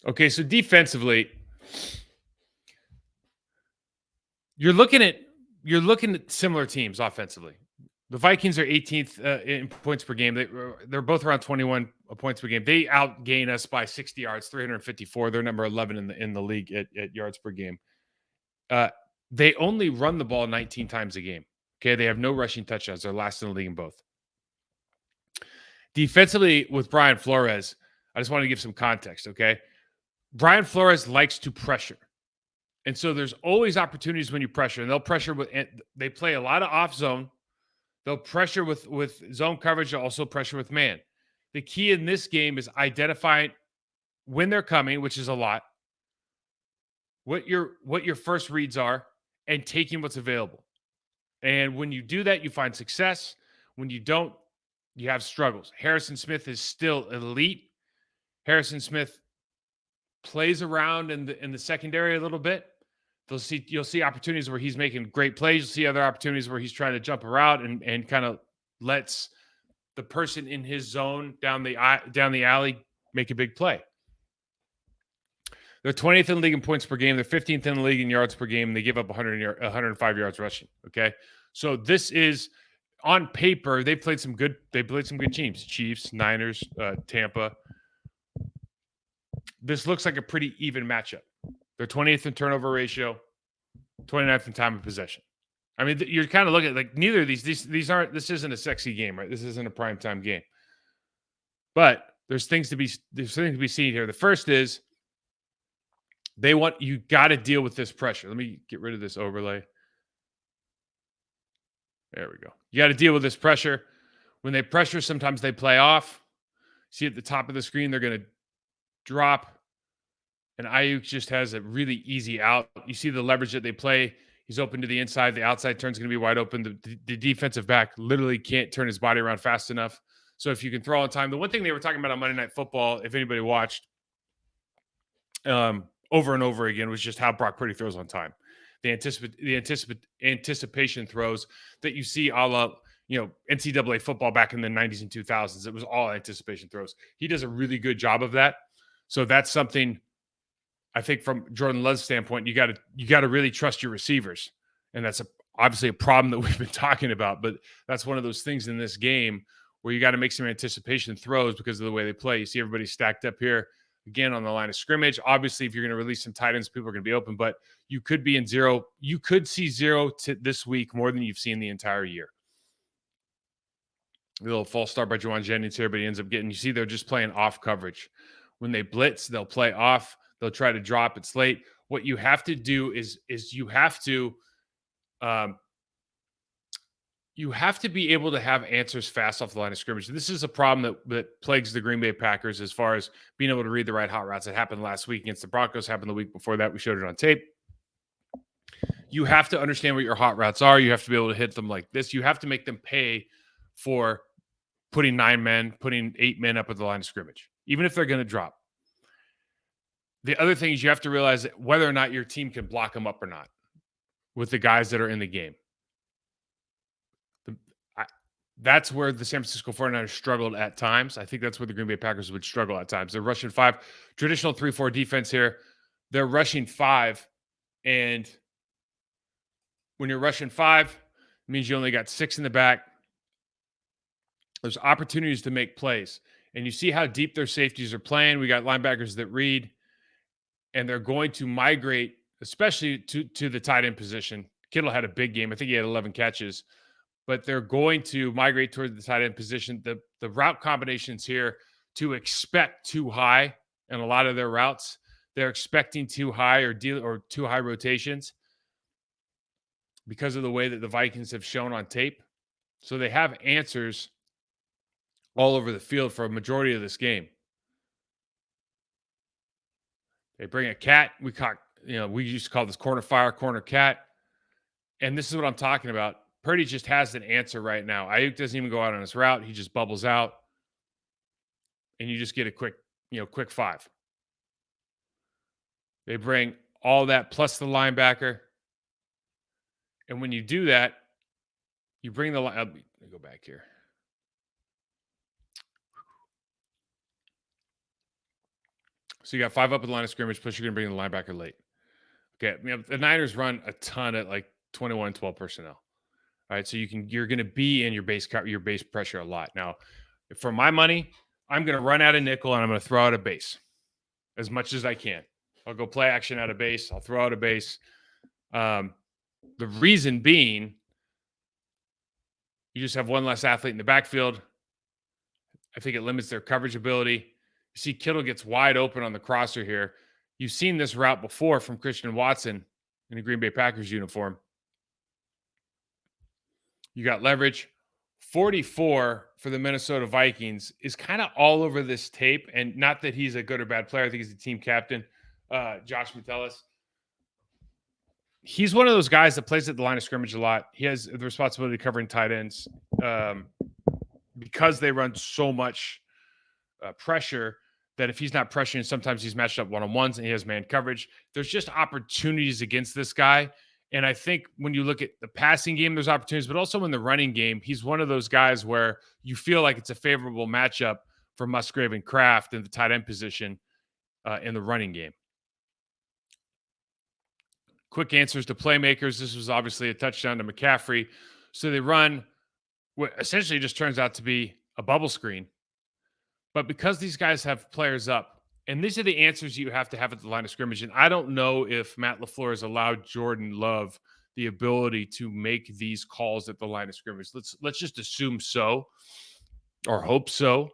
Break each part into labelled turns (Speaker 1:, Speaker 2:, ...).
Speaker 1: Okay, so defensively, you're looking at similar teams offensively. The Vikings are 18th in points per game. They're both around 21 points per game. They outgain us by 60 yards, 354. They're number 11 in the league at yards per game. Uh, they only run the ball 19 times a game. Okay, they have no rushing touchdowns. They're last in the league in both. Defensively, with Brian Flores, I just want to give some context. Okay, Brian Flores likes to pressure. And so there's always opportunities when you pressure, and they'll pressure with. They play a lot of off zone. They'll pressure with zone coverage. They'll also pressure with man. The key in this game is identifying when they're coming, which is a lot. What your first reads are, and taking what's available. And when you do that, you find success. When you don't, you have struggles. Harrison Smith is still elite. Harrison Smith plays around in the secondary a little bit. You'll see opportunities where he's making great plays. You'll see other opportunities where he's trying to jump around and kind of lets the person in his zone down the alley make a big play. They're 20th in the league in points per game. They're 15th in the league in yards per game. And they give up 105 yards rushing. Okay, so this is on paper. They played some good teams: Chiefs, Niners, Tampa. This looks like a pretty even matchup. They're 20th in turnover ratio, 29th in time of possession. I mean, you're kind of looking at like neither of these aren't. This isn't a sexy game, right? This isn't a primetime game. But there's things to be seen here. The first is you got to deal with this pressure. Let me get rid of this overlay. There we go. You got to deal with this pressure. When they pressure, sometimes they play off. See at the top of the screen, they're going to drop. And Ayuk just has a really easy out. You see the leverage that they play. He's open to the inside. The outside turn's going to be wide open. The defensive back literally can't turn his body around fast enough. So if you can throw on time, the one thing they were talking about on Monday Night Football, if anybody watched over and over again, was just how Brock Purdy throws on time. The anticipation throws that you see a la NCAA football back in the 90s and 2000s. It was all anticipation throws. He does a really good job of that. So that's something I think from Jordan Love's standpoint, you got to really trust your receivers, and that's obviously a problem that we've been talking about. But that's one of those things in this game where you got to make some anticipation throws because of the way they play. You see everybody stacked up here again on the line of scrimmage. Obviously, if you're going to release some tight ends, people are going to be open, but you could be in zero. You could see zero to this week more than you've seen the entire year. A little false start by Juwan Jennings here, but he ends up getting. You see, they're just playing off coverage. When they blitz, they'll play off. They'll try to drop. It's late. What you have to do is you have to be able to have answers fast off the line of scrimmage. This is a problem that plagues the Green Bay Packers as far as being able to read the right hot routes. It happened last week against the Broncos. Happened the week before that. We showed it on tape. You have to understand what your hot routes are. You have to be able to hit them like this. You have to make them pay for putting 9 men, putting 8 men up at the line of scrimmage, even if they're going to drop. The other thing is you have to realize that whether or not your team can block them up or not with the guys that are in the game. That's where the San Francisco 49ers struggled at times. I think that's where the Green Bay Packers would struggle at times. They're rushing 5. Traditional 3-4 defense here. They're rushing 5. And when you're rushing 5, it means you only got 6 in the back. There's opportunities to make plays. And you see how deep their safeties are playing. We got linebackers that read. And they're going to migrate, especially to the tight end position. Kittle had a big game. I think he had 11 catches. But they're going to migrate toward the tight end position. The route combinations here to expect too high in a lot of their routes. They're expecting too high or too high rotations because of the way that the Vikings have shown on tape. So they have answers all over the field for a majority of this game. They bring a cat. We used to call this corner fire, corner cat. And this is what I'm talking about. Purdy just has an answer right now. Ayuk doesn't even go out on his route. He just bubbles out. And you just get a quick 5. They bring all that plus the linebacker. And when you do that, you bring let me go back here. So you got 5 up at the line of scrimmage, plus you're going to bring the linebacker late. Okay, the Niners run a ton at like 21-12 personnel. All right, so you're going to be in your base pressure a lot. Now, for my money, I'm going to run out of nickel and I'm going to throw out a base as much as I can. I'll go play action out of base. I'll throw out a base. The reason being, you just have one less athlete in the backfield. I think it limits their coverage ability. You see Kittle gets wide open on the crosser here. You've seen this route before from Christian Watson in a Green Bay Packers uniform. You got leverage. 44 for the Minnesota Vikings is kind of all over this tape. And not that he's a good or bad player. I think he's the team captain, Josh Metellus. He's one of those guys that plays at the line of scrimmage a lot. He has the responsibility of covering tight ends because they run so much pressure that if he's not pressuring, sometimes he's matched up one-on-ones and he has man coverage. There's just opportunities against this guy. And I think when you look at the passing game, there's opportunities, but also in the running game, he's one of those guys where you feel like it's a favorable matchup for Musgrave and Kraft in the tight end position in the running game. Quick answers to playmakers. This was obviously a touchdown to McCaffrey. So they run what essentially just turns out to be a bubble screen. But because these guys have players up, and these are the answers you have to have at the line of scrimmage. And I don't know if Matt LaFleur has allowed Jordan Love the ability to make these calls at the line of scrimmage. Let's just assume so or hope so.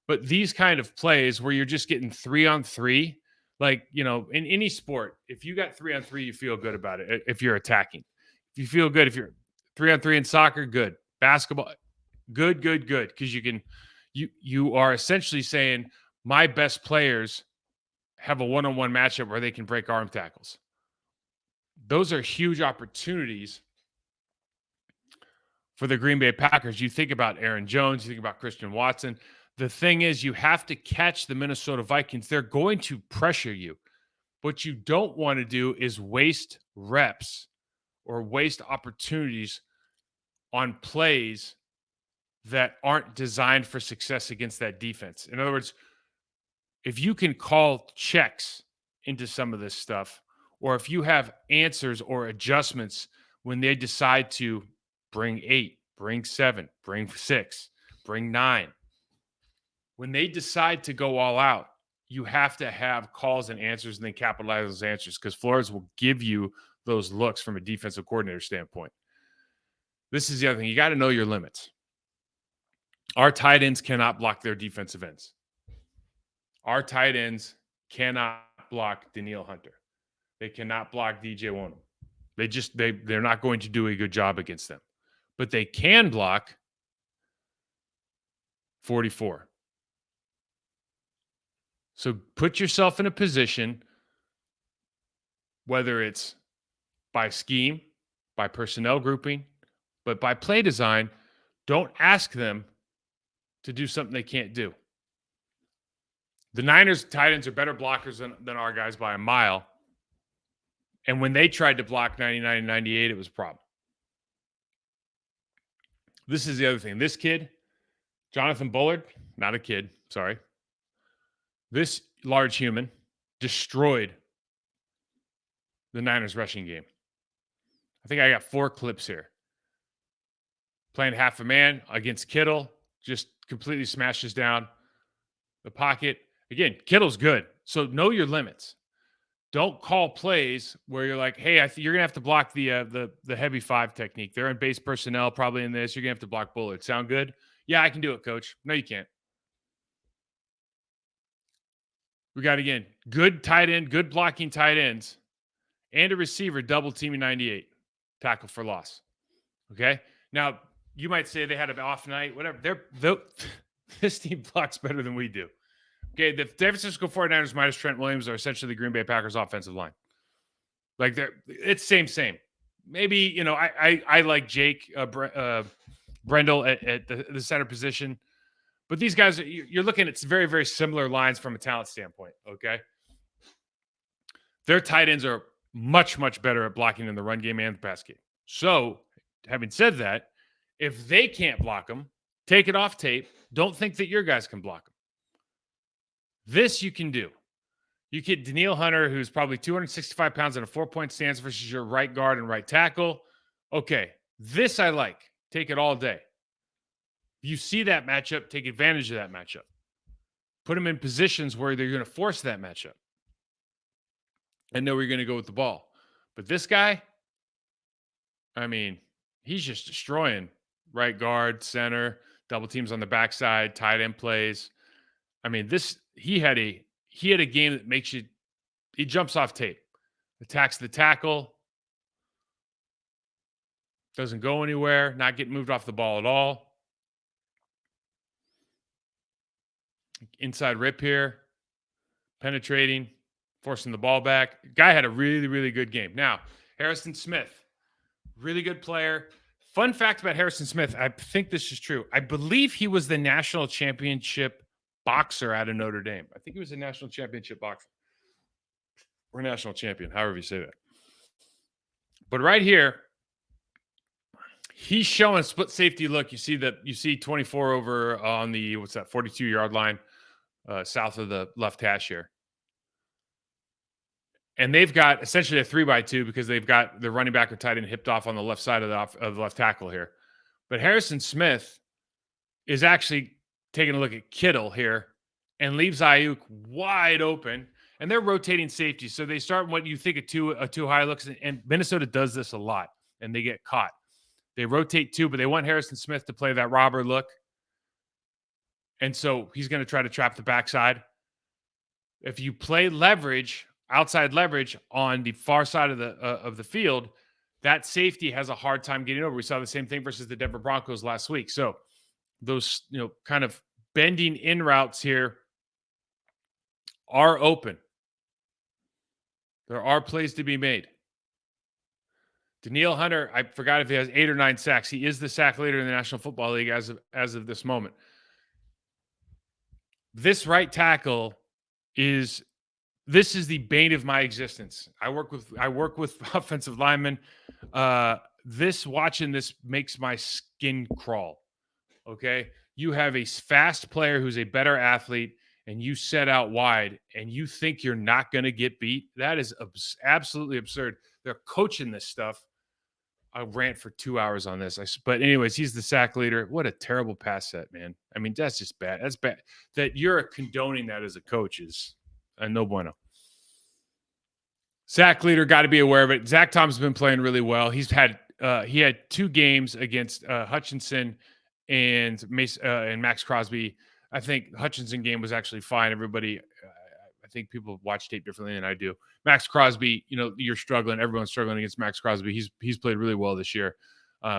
Speaker 1: But these kind of plays where you're just getting 3-on-3, like, in any sport, if you got 3-on-3, you feel good about it. If you're attacking, if you feel good, if you're 3-on-3 in soccer, good. Basketball, good. Because you are essentially saying my best players have a one-on-one matchup where they can break arm tackles. Those are huge opportunities for the Green Bay Packers. You think about Aaron Jones, you think about Christian Watson. The thing is, you have to catch the Minnesota Vikings. They're going to pressure you. What you don't want to do is waste reps or waste opportunities on plays that aren't designed for success against that defense. In other words, if you can call checks into some of this stuff, or if you have answers or adjustments when they decide to bring 8, bring 7, bring 6, bring 9, when they decide to go all out, you have to have calls and answers and then capitalize those answers, because Flores will give you those looks from a defensive coordinator standpoint. This is the other thing. You got to know your limits. Our tight ends cannot block their defensive ends. Our tight ends cannot block Danielle Hunter. They cannot block DJ Wonnum. They're not going to do a good job against them. But they can block 44. So put yourself in a position, whether it's by scheme, by personnel grouping, but by play design, don't ask them to do something they can't do. The Niners tight ends are better blockers than our guys by a mile. And when they tried to block 99 and 98, it was a problem. This is the other thing. This kid, Jonathan Bullard, not a kid, sorry. This large human destroyed the Niners rushing game. I think I got 4 clips here. Playing half a man against Kittle, just completely smashes down the pocket. Again, Kittle's good. So know your limits. Don't call plays where you're like, hey, you're going to have to block the heavy 5 technique. They're in base personnel probably in this. You're going to have to block Bullard. Sound good? Yeah, I can do it, coach. No, you can't. We got, again, good tight end, good blocking tight ends, and a receiver double teaming 98. Tackle for loss. Okay? Now, you might say they had an off night, whatever. This team blocks better than we do. Okay, the San Francisco 49ers minus Trent Williams are essentially the Green Bay Packers offensive line. Like, it's same. Maybe, I like Jake Brendel at the center position. But these guys, you're looking at very, very similar lines from a talent standpoint, okay? Their tight ends are much, much better at blocking in the run game and the pass game. So, having said that, if they can't block them, take it off tape. Don't think that your guys can block them. This you can do. You get Daniil Hunter, who's probably 265 pounds in a 4-point stance versus your right guard and right tackle. Okay, this I like. Take it all day. You see that matchup, take advantage of that matchup. Put them in positions where they're going to force that matchup and know where you're going to go with the ball. But this guy, I mean, he's just destroying right guard, center, double teams on the backside, tight end plays. I mean, he had a game that makes you, he jumps off tape, attacks the tackle, doesn't go anywhere, not getting moved off the ball at all. Inside rip here, penetrating, forcing the ball back. Guy had a really, really good game. Now, Harrison Smith, really good player. Fun fact about Harrison Smith, I think this is true. I believe he was the national championship boxer out of Notre Dame. I think he was a national championship boxer or national champion, however you say that. But right here, he's showing split safety look. You see 24 over on the 42-yard line south of the left hash here. And they've got essentially a 3-by-2 because they've got the running back or tight end hipped off on the left side of the left tackle here. But Harrison Smith is actually taking a look at Kittle here and leaves Ayuk wide open. And they're rotating safety. So they start what you think a two high looks. And Minnesota does this a lot. And they get caught. They rotate two, but they want Harrison Smith to play that robber look. And so he's going to try to trap the backside. If you play leverage, outside leverage on the far side of the field, that safety has a hard time getting over. We saw the same thing versus the Denver Broncos last week. So those, kind of bending in routes here are open. There are plays to be made. Daniil Hunter, I forgot if he has 8 or 9 sacks. He is the sack leader in the National Football League as of this moment. This right tackle is the bane of my existence. I work with offensive linemen. Watching this makes my skin crawl. Okay, you have a fast player who's a better athlete, and you set out wide, and you think you're not going to get beat. That is absolutely absurd. They're coaching this stuff. I rant for 2 hours on this. But anyways, he's the sack leader. What a terrible pass set, man. I mean, that's just bad. That's bad. That you're condoning that as a coach is no bueno. Sack leader, got to be aware of it. Zach Tom's been playing really well. He had 2 games against Hutchinson and Max Crosby. I think the Hutchinson game was actually fine. Everybody, I think people watch tape differently than I do. Max Crosby, you're struggling. Everyone's struggling against Max Crosby. He's played really well this year.